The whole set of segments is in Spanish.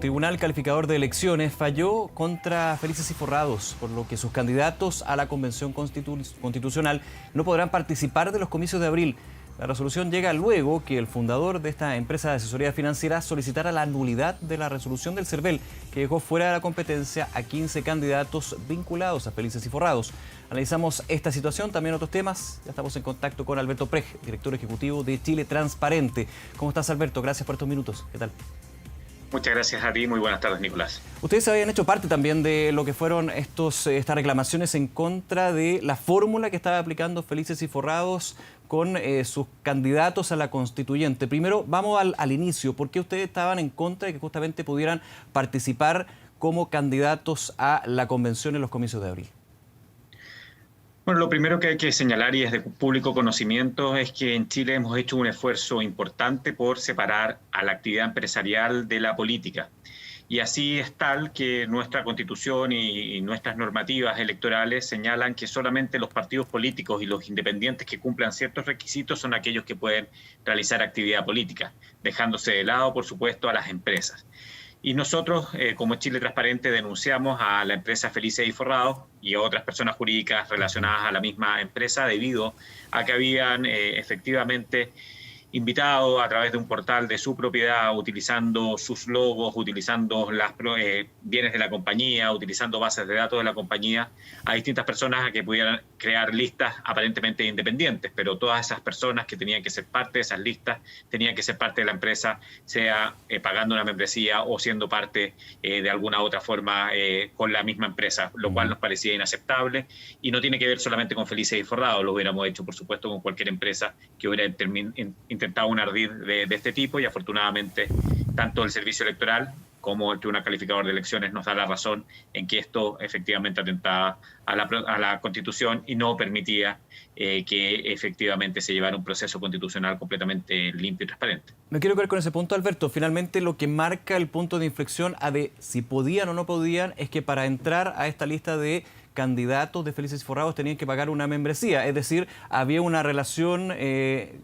Tribunal Calificador de Elecciones falló contra Felices y Forrados, por lo que sus candidatos a la Convención Constitucional no podrán participar de los comicios de abril. La resolución llega luego que el fundador de esta empresa de asesoría financiera solicitara la nulidad de la resolución del CERVEL, que dejó fuera de la competencia a 15 candidatos vinculados a Felices y Forrados. Analizamos esta situación, también otros temas. Ya estamos en contacto con Alberto Prej, director ejecutivo de Chile Transparente. ¿Cómo estás, Alberto? Gracias por estos minutos. ¿Qué tal? Muchas gracias a ti, muy buenas tardes, Nicolás. Ustedes habían hecho parte también de lo que fueron estas reclamaciones en contra de la fórmula que estaba aplicando Felices y Forrados con sus candidatos a la constituyente. Primero, vamos al inicio. ¿Por qué ustedes estaban en contra de que justamente pudieran participar como candidatos a la convención en los comicios de abril? Bueno, lo primero que hay que señalar, y es de público conocimiento, es que en Chile hemos hecho un esfuerzo importante por separar a la actividad empresarial de la política. Y así es tal que nuestra Constitución y nuestras normativas electorales señalan que solamente los partidos políticos y los independientes que cumplan ciertos requisitos son aquellos que pueden realizar actividad política, dejándose de lado, por supuesto, a las empresas. Y nosotros, como Chile Transparente, denunciamos a la empresa Felices y Forrados y a otras personas jurídicas relacionadas a la misma empresa debido a que habían efectivamente invitado a través de un portal de su propiedad, utilizando sus logos, utilizando los bienes de la compañía, utilizando bases de datos de la compañía, a distintas personas a que pudieran crear listas aparentemente independientes, pero todas esas personas que tenían que ser parte de esas listas tenían que ser parte de la empresa, sea pagando una membresía o siendo parte de alguna otra forma con la misma empresa, lo cual nos parecía inaceptable y no tiene que ver solamente con Felices y Forrados, lo hubiéramos hecho por supuesto con cualquier empresa que hubiera intentado un ardid de este tipo, y afortunadamente tanto el Servicio Electoral como el Tribunal Calificador de Elecciones nos da la razón en que esto efectivamente atentaba a la Constitución y no permitía que efectivamente se llevara un proceso constitucional completamente limpio y transparente. Me quiero quedar con ese punto, Alberto. Finalmente lo que marca el punto de inflexión a de si podían o no podían es que para entrar a esta lista de candidatos de Felices y Forrados tenían que pagar una membresía, es decir, había una relación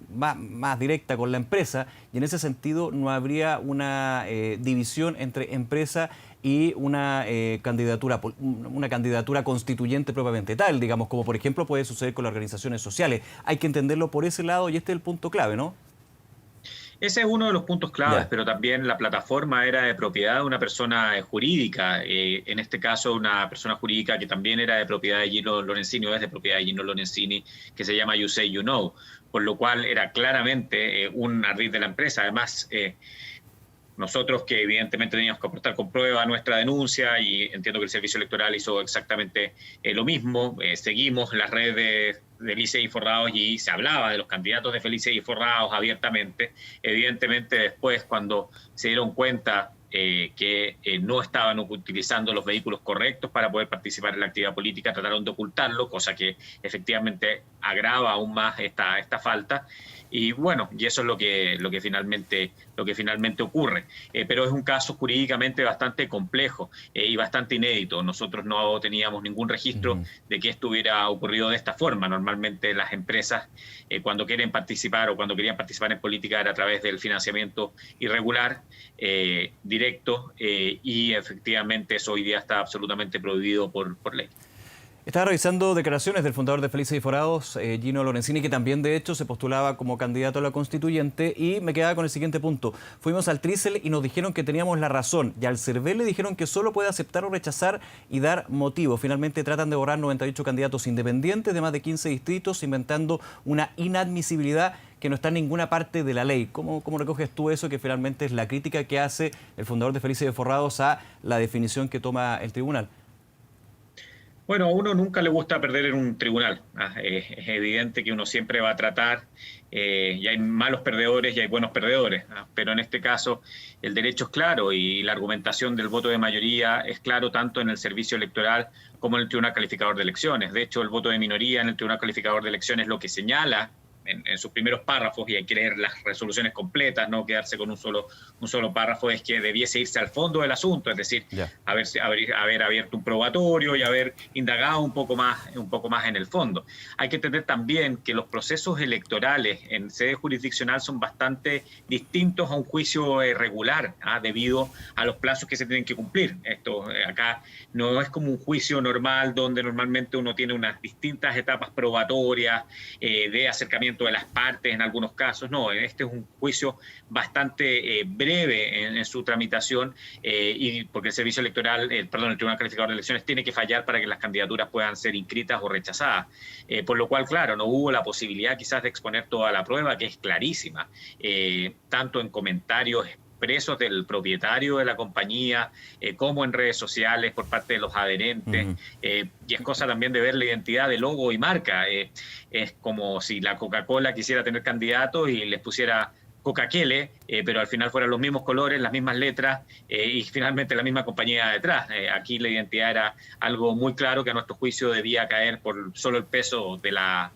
más directa con la empresa y en ese sentido no habría una división entre empresa y una candidatura constituyente propiamente tal, digamos, como por ejemplo puede suceder con las organizaciones sociales. Hay que entenderlo por ese lado y este es el punto clave, ¿no? Ese es uno de los puntos claves, pero también la plataforma era de propiedad de una persona jurídica, en este caso una persona jurídica que también era de propiedad de Gino Lorenzini, o es de propiedad de Gino Lorenzini, que se llama You Say You Know, por lo cual era claramente un ardid de la empresa. Además, nosotros que evidentemente teníamos que aportar con prueba a nuestra denuncia, y entiendo que el Servicio Electoral hizo exactamente lo mismo, seguimos las redes de Felices y Forrados y se hablaba de los candidatos de Felices y Forrados abiertamente. Evidentemente después, cuando se dieron cuenta que no estaban utilizando los vehículos correctos para poder participar en la actividad política, trataron de ocultarlo, cosa que efectivamente agrava aún más esta falta. Y bueno, y eso es lo que finalmente ocurre. Pero es un caso jurídicamente bastante complejo y bastante inédito. Nosotros no teníamos ningún registro de que esto hubiera ocurrido de esta forma. Normalmente las empresas cuando quieren participar o cuando querían participar en política era a través del financiamiento irregular, directo, y efectivamente eso hoy día está absolutamente prohibido por ley. Estaba revisando declaraciones del fundador de Felices y Forrados, Gino Lorenzini, que también de hecho se postulaba como candidato a la constituyente, y me quedaba con el siguiente punto. Fuimos al Trícel y nos dijeron que teníamos la razón, y al CERVEL le dijeron que solo puede aceptar o rechazar y dar motivos. Finalmente tratan de borrar 98 candidatos independientes de más de 15 distritos, inventando una inadmisibilidad que no está en ninguna parte de la ley. ¿Cómo recoges tú eso, que finalmente es la crítica que hace el fundador de Felices y Forrados a la definición que toma el tribunal? Bueno, a uno nunca le gusta perder en un tribunal. Es evidente que uno siempre va a tratar, y hay malos perdedores y hay buenos perdedores, pero en este caso el derecho es claro y la argumentación del voto de mayoría es claro tanto en el Servicio Electoral como en el Tribunal Calificador de Elecciones. De hecho, el voto de minoría en el Tribunal Calificador de Elecciones lo que señala en sus primeros párrafos, y hay que leer las resoluciones completas, no quedarse con un solo párrafo, es que debiese irse al fondo del asunto, es decir, haber abierto un probatorio y haber indagado un poco más en el fondo. Hay que entender también que los procesos electorales en sede jurisdiccional son bastante distintos a un juicio regular, debido a los plazos que se tienen que cumplir. Esto acá no es como un juicio normal donde normalmente uno tiene unas distintas etapas probatorias, de acercamiento de las partes en algunos casos. No, este es un juicio bastante breve en su tramitación, y porque el Servicio Electoral, el Tribunal Calificador de Elecciones tiene que fallar para que las candidaturas puedan ser inscritas o rechazadas. Por lo cual, claro, no hubo la posibilidad quizás de exponer toda la prueba, que es clarísima, tanto en comentarios expresos del propietario de la compañía, como en redes sociales por parte de los adherentes. Y es cosa también de ver la identidad de logo y marca. Es como si la Coca-Cola quisiera tener candidatos y les pusiera Coca-Cola, pero al final fueran los mismos colores, las mismas letras, y finalmente la misma compañía detrás. Aquí la identidad era algo muy claro que a nuestro juicio debía caer por solo el peso de la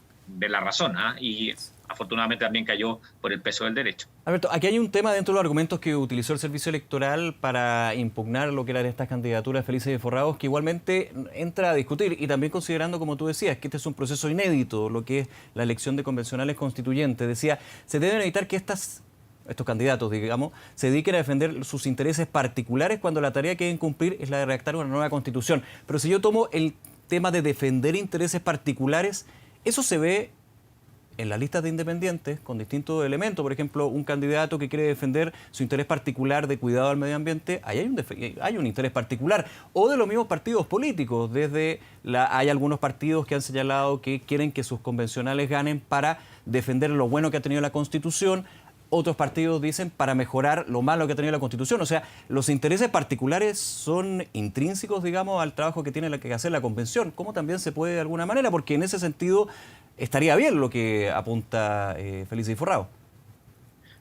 razón, y afortunadamente también cayó por el peso del derecho. Alberto, aquí hay un tema dentro de los argumentos que utilizó el Servicio Electoral para impugnar lo que eran estas candidaturas felices y forrados, que igualmente entra a discutir, y también considerando, como tú decías, que este es un proceso inédito, lo que es la elección de convencionales constituyentes. Decía, se deben evitar que estos candidatos, digamos, se dediquen a defender sus intereses particulares cuando la tarea que deben cumplir es la de redactar una nueva constitución. Pero si yo tomo el tema de defender intereses particulares, eso se ve en las listas de independientes con distintos elementos. Por ejemplo, un candidato que quiere defender su interés particular de cuidado al medio ambiente, ahí hay un interés particular. O de los mismos partidos políticos. Hay algunos partidos que han señalado que quieren que sus convencionales ganen para defender lo bueno que ha tenido la Constitución. Otros partidos dicen para mejorar lo malo que ha tenido la Constitución. O sea, los intereses particulares son intrínsecos, digamos, al trabajo que tiene que hacer la Convención. ¿Cómo también se puede de alguna manera? Porque en ese sentido estaría bien lo que apunta Felices y Forrados.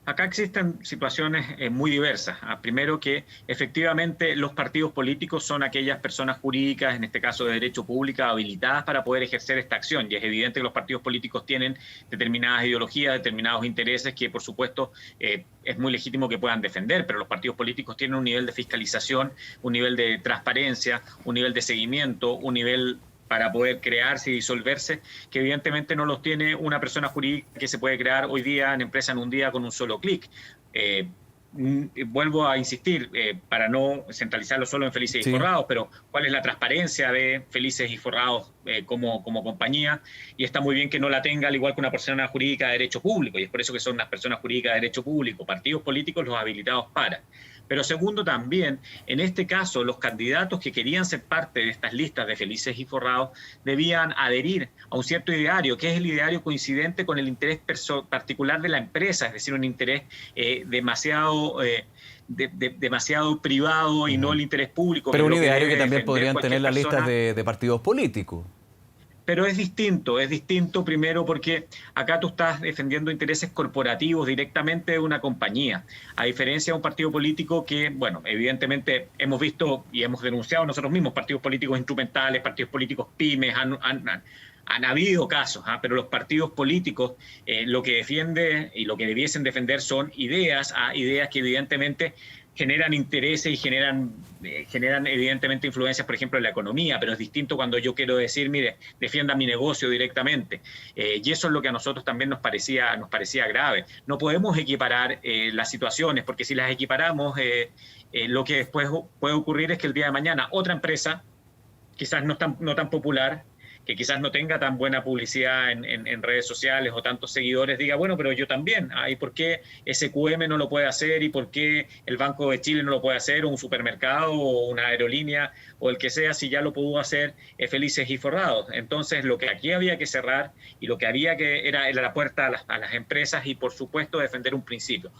Acá existen situaciones muy diversas. Primero, que efectivamente los partidos políticos son aquellas personas jurídicas, en este caso de derecho público, habilitadas para poder ejercer esta acción. Y es evidente que los partidos políticos tienen determinadas ideologías, determinados intereses que, por supuesto, es muy legítimo que puedan defender, pero los partidos políticos tienen un nivel de fiscalización, un nivel de transparencia, un nivel de seguimiento, un nivel para poder crearse y disolverse, que evidentemente no los tiene una persona jurídica que se puede crear hoy día en empresa en un día con un solo clic. Vuelvo a insistir, para no centralizarlo solo en Felices y Forrados, pero ¿cuál es la transparencia de Felices y Forrados como compañía? Y está muy bien que no la tenga, al igual que una persona jurídica de derecho público, y es por eso que son las personas jurídicas de derecho público, partidos políticos los habilitados para. Pero segundo, también, en este caso, los candidatos que querían ser parte de estas listas de Felices y Forrados debían adherir a un cierto ideario, que es el ideario coincidente con el interés particular de la empresa, es decir, un interés demasiado privado y no el interés público. Pero un ideario que también podrían tener las listas de partidos políticos. Pero es distinto primero porque acá tú estás defendiendo intereses corporativos directamente de una compañía, a diferencia de un partido político que, bueno, evidentemente hemos visto y hemos denunciado nosotros mismos partidos políticos instrumentales, partidos políticos pymes, han habido casos, pero los partidos políticos lo que defienden y lo que debiesen defender son ideas que evidentemente generan intereses y generan evidentemente influencias, por ejemplo, en la economía, pero es distinto cuando yo quiero decir, mire, defienda mi negocio directamente. Y eso es lo que a nosotros también nos parecía grave. No podemos equiparar las situaciones, porque si las equiparamos, lo que después puede ocurrir es que el día de mañana otra empresa, quizás no tan popular, que quizás no tenga tan buena publicidad en redes sociales o tantos seguidores, diga, bueno, pero yo también. ¿Y por qué SQM no lo puede hacer? ¿Y por qué el Banco de Chile no lo puede hacer? ¿O un supermercado o una aerolínea o el que sea, si ya lo pudo hacer Felices y Forrados? Entonces, lo que aquí había que cerrar y lo que había que era la puerta a las empresas y, por supuesto, defender un principio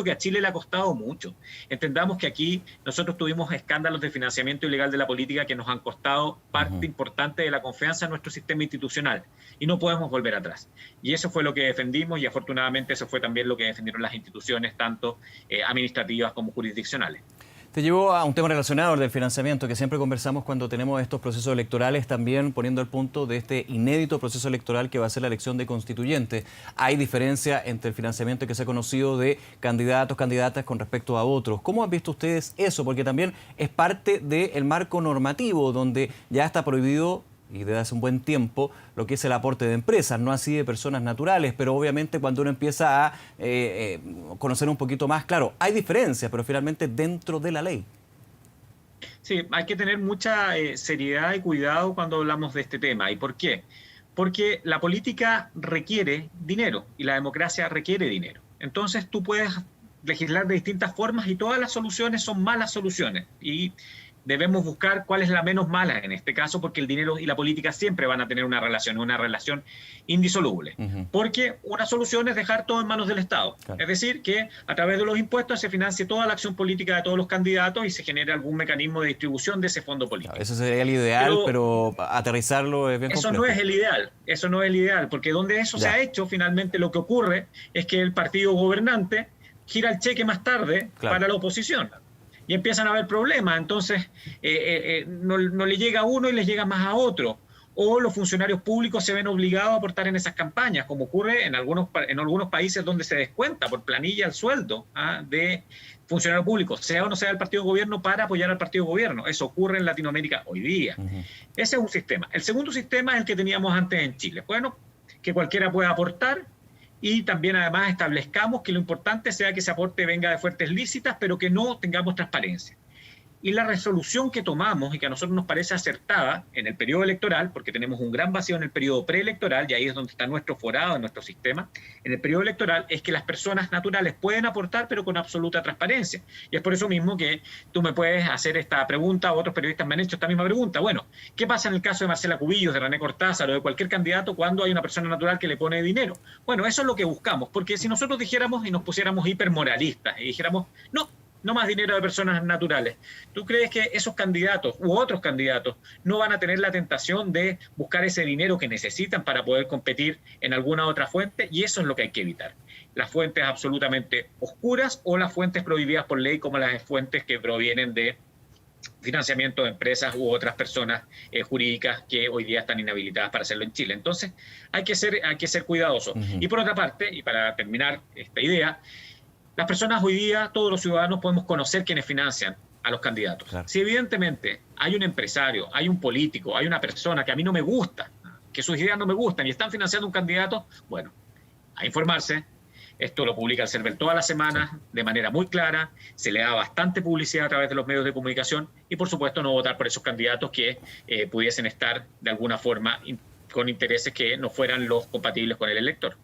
que a Chile le ha costado mucho. Entendamos que aquí nosotros tuvimos escándalos de financiamiento ilegal de la política que nos han costado parte importante de la confianza en nuestro sistema institucional y no podemos volver atrás. Y eso fue lo que defendimos y afortunadamente eso fue también lo que defendieron las instituciones, tanto administrativas como jurisdiccionales. Te llevo a un tema relacionado al del financiamiento, que siempre conversamos cuando tenemos estos procesos electorales, también poniendo el punto de este inédito proceso electoral que va a ser la elección de constituyentes. Hay diferencia entre el financiamiento que se ha conocido de candidatos, candidatas con respecto a otros. ¿Cómo han visto ustedes eso? Porque también es parte del marco normativo, donde ya está prohibido, y desde hace un buen tiempo, lo que es el aporte de empresas, no así de personas naturales, pero obviamente cuando uno empieza a conocer un poquito más, claro, hay diferencias, pero finalmente dentro de la ley. Sí, hay que tener mucha seriedad y cuidado cuando hablamos de este tema. ¿Y por qué? Porque la política requiere dinero y la democracia requiere dinero. Entonces tú puedes legislar de distintas formas y todas las soluciones son malas soluciones. Y debemos buscar cuál es la menos mala en este caso, porque el dinero y la política siempre van a tener una relación indisoluble. Porque una solución es dejar todo en manos del Estado. Claro. Es decir, que a través de los impuestos se financie toda la acción política de todos los candidatos y se genere algún mecanismo de distribución de ese fondo político. Claro, eso sería el ideal, pero aterrizarlo es bien complejo. Eso no es el ideal, eso no es el ideal, porque donde eso se ha hecho, finalmente lo que ocurre es que el partido gobernante gira el cheque más tarde para la oposición. Y empiezan a haber problemas, entonces no le llega a uno y les llega más a otro. O los funcionarios públicos se ven obligados a aportar en esas campañas, como ocurre en algunos países donde se descuenta por planilla el sueldo de funcionarios públicos, sea o no sea el partido de gobierno, para apoyar al partido de gobierno. Eso ocurre en Latinoamérica hoy día. Ese es un sistema. El segundo sistema es el que teníamos antes en Chile. Bueno, que cualquiera pueda aportar. Y también además establezcamos que lo importante sea que ese aporte venga de fuentes lícitas, pero que no tengamos transparencia. Y la resolución que tomamos y que a nosotros nos parece acertada en el periodo electoral, porque tenemos un gran vacío en el periodo preelectoral, y ahí es donde está nuestro forado en nuestro sistema, en el periodo electoral, es que las personas naturales pueden aportar, pero con absoluta transparencia. Y es por eso mismo que tú me puedes hacer esta pregunta, o otros periodistas me han hecho esta misma pregunta. Bueno, ¿qué pasa en el caso de Marcela Cubillos, de René Cortázar o de cualquier candidato cuando hay una persona natural que le pone dinero? Bueno, eso es lo que buscamos, porque si nosotros dijéramos y nos pusiéramos hipermoralistas y dijéramos, no más dinero de personas naturales, ¿tú crees que esos candidatos u otros candidatos no van a tener la tentación de buscar ese dinero que necesitan para poder competir en alguna otra fuente? Y eso es lo que hay que evitar. Las fuentes absolutamente oscuras o las fuentes prohibidas por ley, como las fuentes que provienen de financiamiento de empresas u otras personas jurídicas que hoy día están inhabilitadas para hacerlo en Chile. Entonces, hay que ser cuidadosos. Y por otra parte, y para terminar esta idea, las personas hoy día, todos los ciudadanos, podemos conocer quiénes financian a los candidatos. Claro. Si evidentemente hay un empresario, hay un político, hay una persona que a mí no me gusta, que sus ideas no me gustan y están financiando un candidato, bueno, a informarse. Esto lo publica el CERVEL todas las semanas de manera muy clara, se le da bastante publicidad a través de los medios de comunicación y, por supuesto, no votar por esos candidatos que pudiesen estar de alguna forma con intereses que no fueran los compatibles con el elector.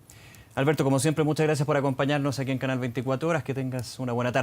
Alberto, como siempre, muchas gracias por acompañarnos aquí en Canal 24 Horas. Que tengas una buena tarde.